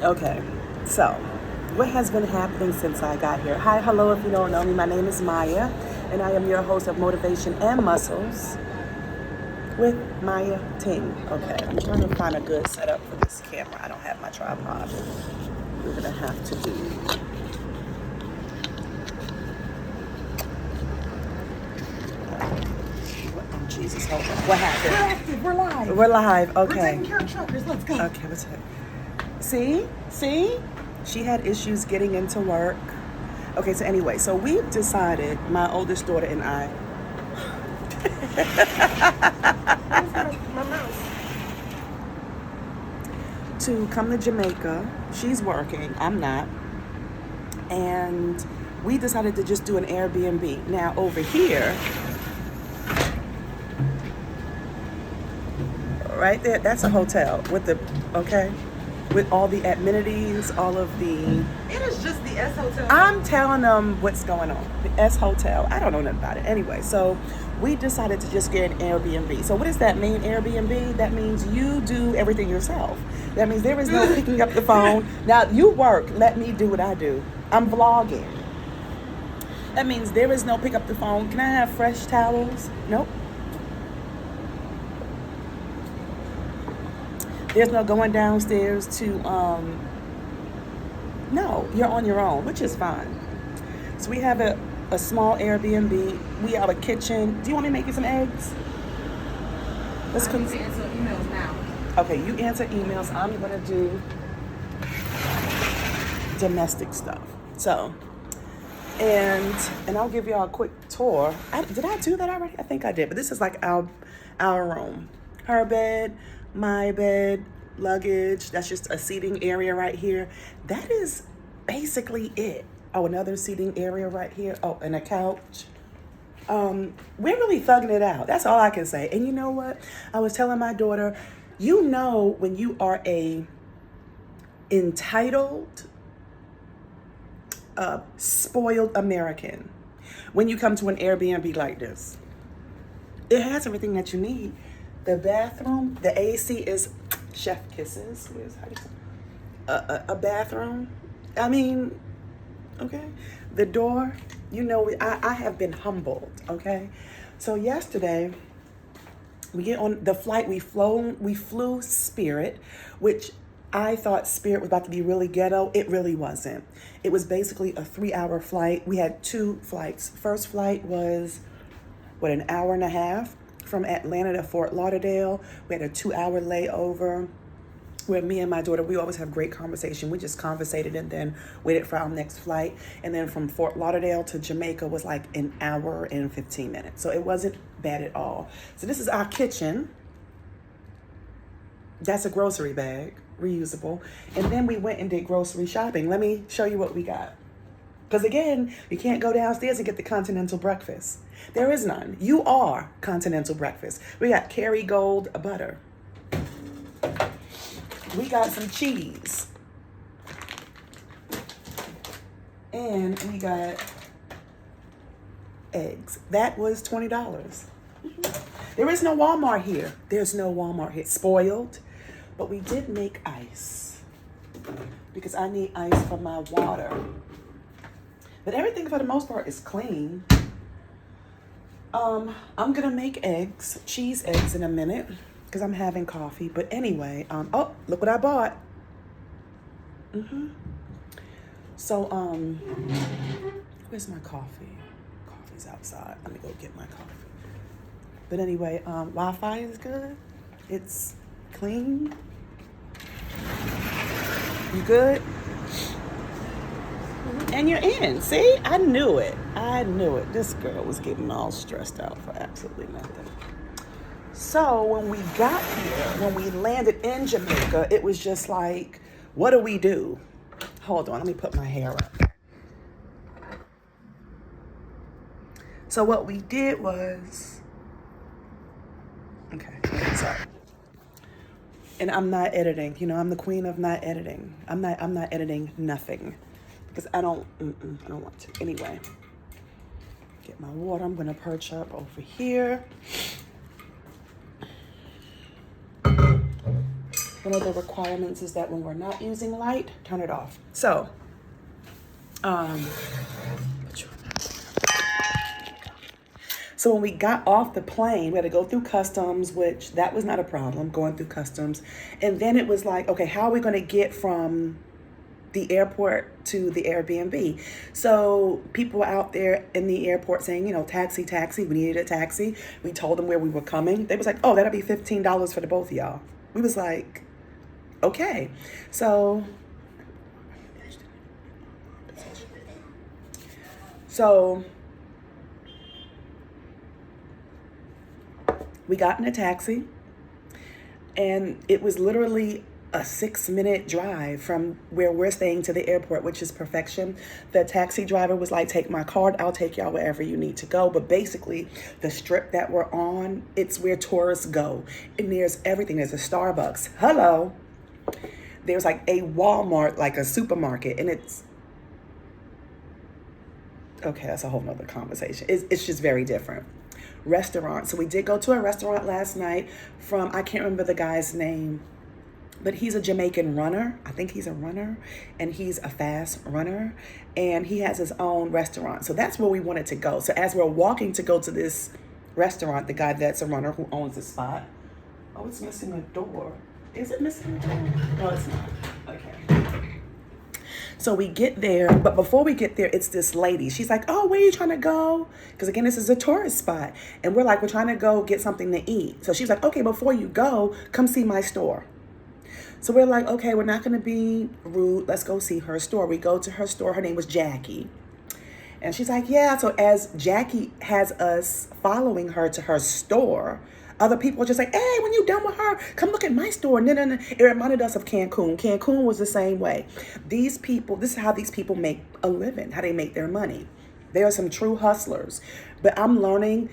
Okay, so what has been happening since I got here? Hi, hello, if you don't know me, my name is Maya, and I am your host of Motivation and Muscles with Maya Ting. Okay, I'm trying to find a good setup for this camera. I don't have my tripod. We're gonna have to do. Oh, Jesus, hold on. What happened? We're active. We're live. We're live. Okay. We're taking care of truckers. Let's go. Okay, what's it? See? She had issues getting into work. Okay, so anyway, so we've decided, my oldest daughter and I, My mouse. to come to Jamaica. She's working, I'm not. And we decided to just do an Airbnb. Now over here, right there, that's a hotel with the, okay, with all the amenities, all of the, It is just the S Hotel. I'm telling them what's going on. The S Hotel. I don't know nothing about it. Anyway, so we decided to just get an Airbnb. So what does that mean, Airbnb? That means you do everything yourself. That means there is no picking up the phone. Now, you work. Let me do what I do. I'm vlogging. That means there is no pick up the phone. Can I have fresh towels? Nope. There's no going downstairs to, no, you're on your own, which is fine. So we have a small Airbnb. We have a kitchen. Do you want me to make you some eggs? Let's I need to answer emails now. Okay, you answer emails. I'm gonna do domestic stuff. So, and I'll give y'all a quick tour. Did I do that already? I think I did, but this is like our room. Her bed, my bed, luggage. That's just a seating area right here. That is basically it. Oh, another seating area right here. Oh, and a couch. We're really thugging it out. That's all I can say. And you know what? I was telling my daughter, you know, when you are a entitled, spoiled American, when you come to an Airbnb like this, it has everything that you need. The bathroom, the AC is chef kisses. How do you say? A bathroom. I mean, okay. The door, you know, I have been humbled, okay? So yesterday, we get on the flight, we flew Spirit, which I thought Spirit was about to be really ghetto. It really wasn't. It was basically a 3-hour flight. We had 2 flights. First flight was, an hour and a half from Atlanta to Fort Lauderdale. We had a 2-hour layover where me and my daughter, we always have great conversation. We just conversated and then waited for our next flight. And then from Fort Lauderdale to Jamaica was like an hour and 15 minutes. So it wasn't bad at all. So this is our kitchen. That's a grocery bag, reusable. And then we went and did grocery shopping. Let me show you what we got. Because again, you can't go downstairs and get the continental breakfast. There is none. You are continental breakfast. We got Kerrygold butter. We got some cheese. And we got eggs. That was $20. There is no Walmart here. There's no Walmart here. Spoiled. But we did make ice. Because I need ice for my water. But everything for the most part is clean. I'm gonna make eggs, cheese eggs in a minute. Because I'm having coffee. But anyway, oh, look what I bought. So, where's my coffee? Coffee's outside. Let me go get my coffee. But anyway, Wi-Fi is good. It's clean. You good? And you're in. See? I knew it. This girl was getting all stressed out for absolutely nothing. So when we got here, when we landed in Jamaica, it was just like, what do we do? Hold on, let me put my hair up. So what we did was, okay, sorry. And I'm not editing. You know, I'm the queen of not editing. I'm not editing nothing because I don't want to. Anyway, get my water. I'm gonna perch up over here. one of the requirements is that when we're not using light, turn it off. So, so when we got off the plane, we had to go through customs, which that was not a problem, going through customs. And then it was like, okay, how are we going to get from the airport to the Airbnb? So people were out there in the airport saying, taxi, taxi. We needed a taxi. We told them where we were coming. They was like, oh, that'll be $15 for the both of y'all. We was like, okay. So we got in a taxi, and it was literally a 6-minute drive from where we're staying to the airport, which is perfection. The taxi driver was like, take my card, I'll take y'all wherever you need to go. But basically, the strip that we're on, it's where tourists go. And there's everything. There's a Starbucks. Hello. There's like a Walmart, like a supermarket, and it's, okay, that's a whole nother conversation. It's just very different. Restaurant. So we did go to a restaurant last night from, I can't remember the guy's name, but he's a Jamaican runner. I think he's a runner, and he's a fast runner, and he has his own restaurant. So that's where we wanted to go. So as we're walking to go to this restaurant, the guy that's a runner who owns the spot, oh, it's missing a door. Is it missing a door? No, it's not. Okay. So we get there, but before we get there, it's this lady. She's like, oh, where are you trying to go? Because again, this is a tourist spot. And we're like, we're trying to go get something to eat. So she's like, okay, before you go, come see my store. So we're like, okay, we're not going to be rude. Let's go see her store. We go to her store. Her name was Jackie. And she's like, yeah. So as Jackie has us following her to her store, other people are just like, hey, when you done with her, come look at my store. No. It reminded us of Cancun. Cancun was the same way. These people, this is how these people make a living, how they make their money. There are some true hustlers. But I'm learning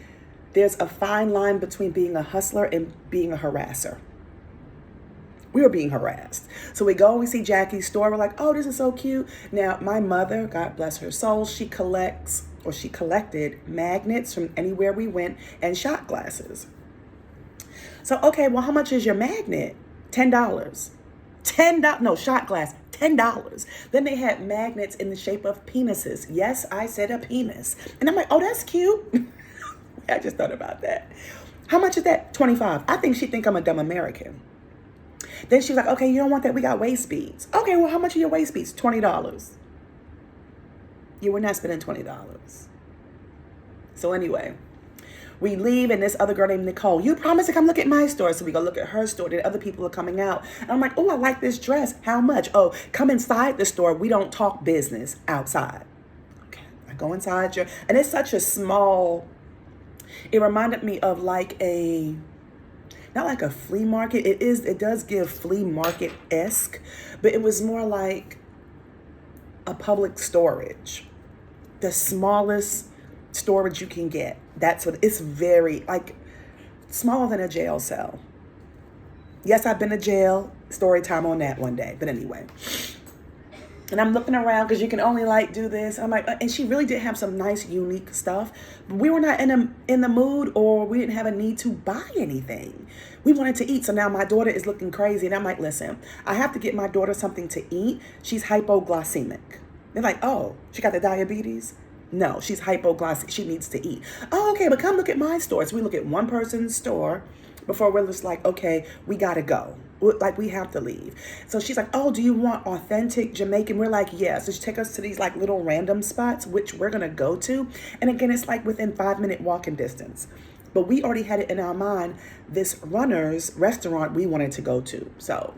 there's a fine line between being a hustler and being a harasser. We were being harassed. So we go and we see Jackie's store. We're like, oh, this is so cute. Now, my mother, God bless her soul, she collected magnets from anywhere we went and shot glasses. So, okay, well, how much is your magnet? $10. No, shot glass, $10. Then they had magnets in the shape of penises. Yes, I said a penis. And I'm like, oh, that's cute. I just thought about that. How much is that? $25. I think she think I'm a dumb American. Then she was like, okay, you don't want that? We got waist beads. Okay, well, how much are your waist beads? $20. You were not spending $20. So anyway, we leave, and this other girl named Nicole, you promised to come look at my store. So we go look at her store. Then other people are coming out. And I'm like, oh, I like this dress. How much? Oh, come inside the store. We don't talk business outside. Okay, I go inside and it's such a small, it reminded me of like not like a flea market. It does give flea market-esque, but it was more like a public storage. The smallest storage you can get. That's what it's very like smaller than a jail cell. Yes, I've been to jail. Story time on that one day. But anyway. And I'm looking around because you can only like do this. I'm like, and she really did have some nice, unique stuff. But we were not in the mood, or we didn't have a need to buy anything. We wanted to eat. So now my daughter is looking crazy. And I'm like, listen, I have to get my daughter something to eat. She's hypoglycemic. They're like, oh, she got the diabetes? No, she's hypoglycemic. She needs to eat. Oh, okay, but come look at my store. So we look at one person's store before we're just like, okay, we got to go. Like, we have to leave. So she's like, oh, do you want authentic Jamaican? We're like, yeah. So she take us to these like little random spots, which we're going to go to. And again, it's like within 5-minute walking distance. But we already had it in our mind, this runner's restaurant we wanted to go to. So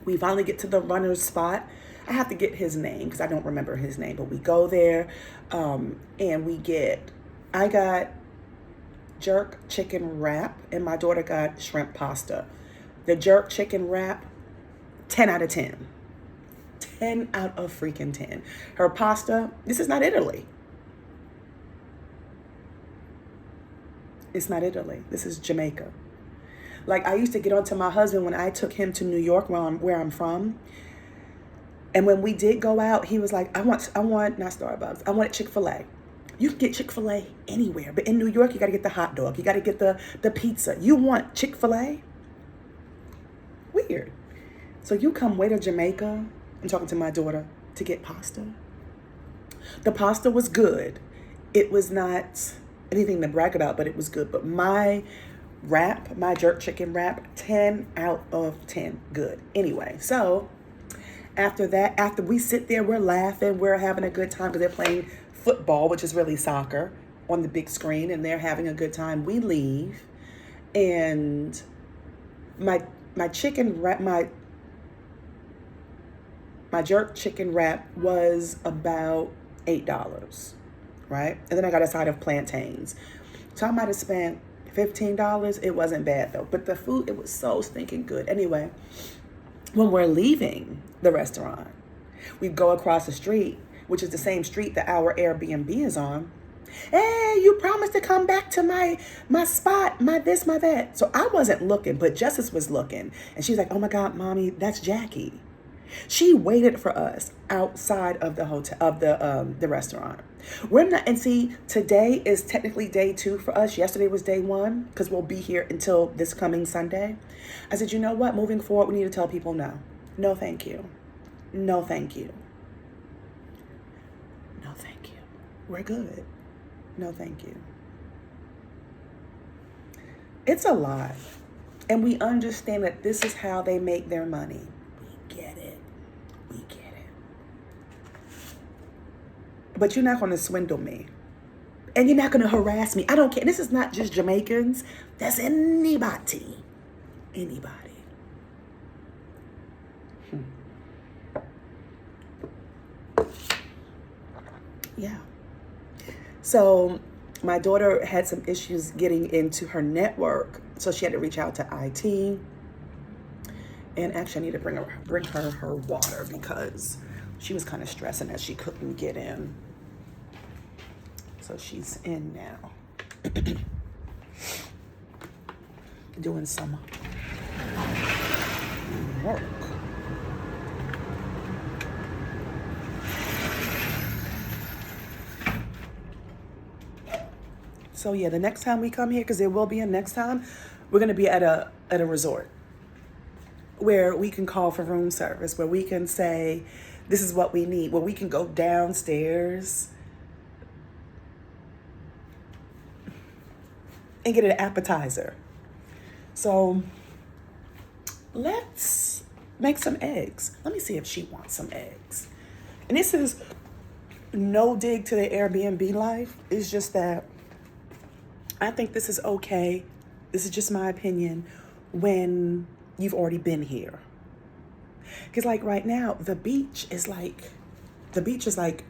we finally get to the runner's spot. I have to get his name because I don't remember his name. But we go there and I got jerk chicken wrap and my daughter got shrimp pasta. The jerk chicken wrap, 10 out of 10. 10 out of freaking 10. Her pasta, this is not Italy. It's not Italy. This is Jamaica. Like, I used to get onto my husband when I took him to New York, where I'm from. And when we did go out, he was like, I want not Starbucks. I want Chick-fil-A. You can get Chick-fil-A anywhere. But in New York, you got to get the hot dog. You got to get the pizza. You want Chick-fil-A? Weird. So you come way to Jamaica, I'm talking to my daughter, to get pasta. The pasta was good. It was not anything to brag about, but it was good. But my wrap, my jerk chicken wrap, 10 out of 10 good. Anyway, so after that, after we sit there, we're laughing, we're having a good time because they're playing football, which is really soccer, on the big screen, and they're having a good time. We leave, and my chicken wrap, my jerk chicken wrap was about $8, right? And then I got a side of plantains. So I might have spent $15. It wasn't bad though. But the food, it was so stinking good. Anyway, when we're leaving the restaurant, we go across the street, which is the same street that our Airbnb is on. Hey, you promised to come back to my spot, my this, my that. So I wasn't looking, but Justice was looking. And she's like, oh my God, mommy, that's Jackie. She waited for us outside of the hotel, of the restaurant. We're not, and see, today is technically day 2 for us. Yesterday was day 1 because we'll be here until this coming Sunday. I said, you know what? Moving forward, we need to tell people no. No, thank you. No, thank you. No, thank you. We're good. No, thank you. It's a lot. And we understand that this is how they make their money. We get it. We get it. But you're not going to swindle me. And you're not going to harass me. I don't care. This is not just Jamaicans. That's anybody. Anybody. Yeah. So my daughter had some issues getting into her network. So she had to reach out to IT. And actually I need to bring her water because she was kind of stressing that she couldn't get in. So she's in now. Doing some work. So yeah, the next time we come here, because there will be a next time, we're gonna be at a resort where we can call for room service, where we can say, this is what we need, where we can go downstairs and get an appetizer. So let's make some eggs. Let me see if she wants some eggs. And this is no dig to the Airbnb life. It's just that I think this is okay. This is just my opinion when you've already been here. Because like right now, the beach is like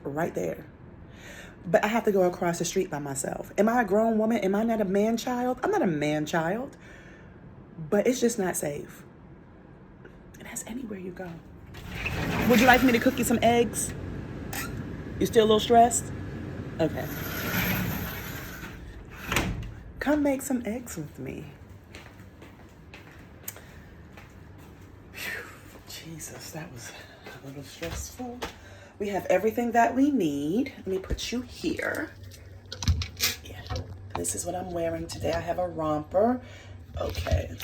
right there. But I have to go across the street by myself. Am I a grown woman? Am I not a man child? I'm not a man child. But it's just not safe. And that's anywhere you go. Would you like me to cook you some eggs? You still a little stressed? Okay. Come make some eggs with me. Whew, Jesus, that was a little stressful. We have everything that we need. Let me put you here. Yeah, this is what I'm wearing today. I have a romper. Okay.